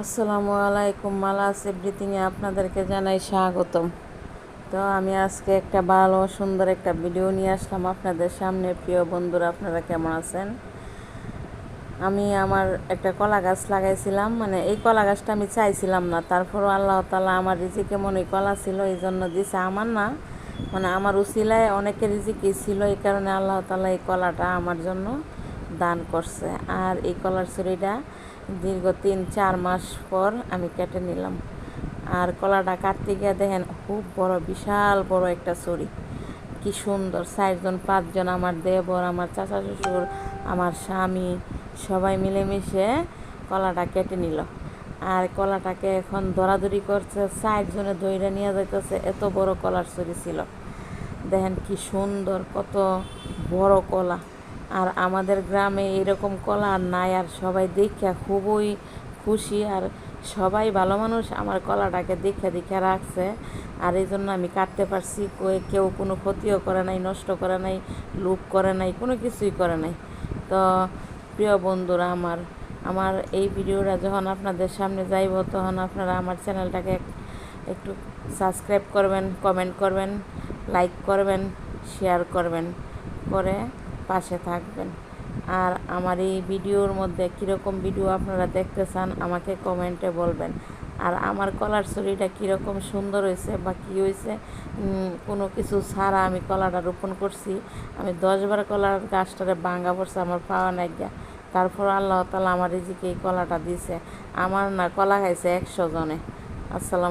আসসালামু আলাইকুম, মালাস এভরিথিংয়ে আপনাদেরকে জানাই স্বাগতম। তো আমি আজকে একটা ভালো সুন্দর একটা ভিডিও নিয়ে আসলাম আপনাদের সামনে। প্রিয় বন্ধুরা, আপনারা কেমন আছেন? আমি আমার একটা কলা গাছ লাগাইছিলাম, মানে এই কলা গাছটা আমি চাইছিলাম না, তারপরও আল্লাহ তাআলা আমার রিজিকে মনে কলা ছিল এই জন্য দিছে। আমার না, মানে আমার উসিলায় অনেকের রিজিকই ছিল, এই কারণে আল্লাহ তাআলা এই কলাটা আমার জন্য দান করছে। আর এই কলার ছুরিটা দীর্ঘ ৩-৪ মাস পর আমি কেটে নিলাম। আর কলাটা কাটতে গিয়ে দেখেন খুব বড়, বিশাল বড় একটা ছুরি, কি সুন্দর। ৪-৫ জন আমার দেবর, আমার চাচা শ্বশুর, আমার স্বামী সবাই মিলেমিশে কলাটা কেটে নিল। আর কলাটাকে এখন দরাদরি করছে, ৪ জনে ধইরা নিয়ে যাইতেছে, এত বড় কলার ছুরি ছিল। দেখেন কি সুন্দর, কত বড় কলা। আর আমাদের গ্রামে এরকম কলা আর নাই, আর সবাই দেখে খুবই খুশি। আর সবাই ভালো মানুষ আমার কলাটাকে দেখে দেখে রাখছে। আর এই জন্য আমি কাটতে পারছি, কেউ কোনো ক্ষতিও করে নাই, নষ্ট করে নাই, লুপ করে নাই, কোনো কিছুই করে নাই। তো প্রিয় বন্ধুরা, আমার আমার এই ভিডিওটা যখন আপনাদের সামনে যাইব, তখন আপনারা আমার চ্যানেলটাকে একটু সাবস্ক্রাইব করবেন, কমেন্ট করবেন, লাইক করবেন, শেয়ার করবেন, করে পাশে থাকবেন। আর আমার এই ভিডিওর মধ্যে কীরকম ভিডিও আপনারা দেখতে চান আমাকে কমেন্টে বলবেন। আর আমার কলার ছুরিটা কীরকম সুন্দর হয়েছে বা কী হয়েছে, কোনো কিছু ছাড়া আমি কলাটা রোপণ করছি। আমি 10 বার কলার গাছটারে ভাঙা পড়ছে আমার পাওয়া নাই গিয়া, তারপর আল্লাহ তাআলা আমার রিজিকে এই কলাটা দিছে। আমার না, কলা খাইছে 100 জনে। আসসালামু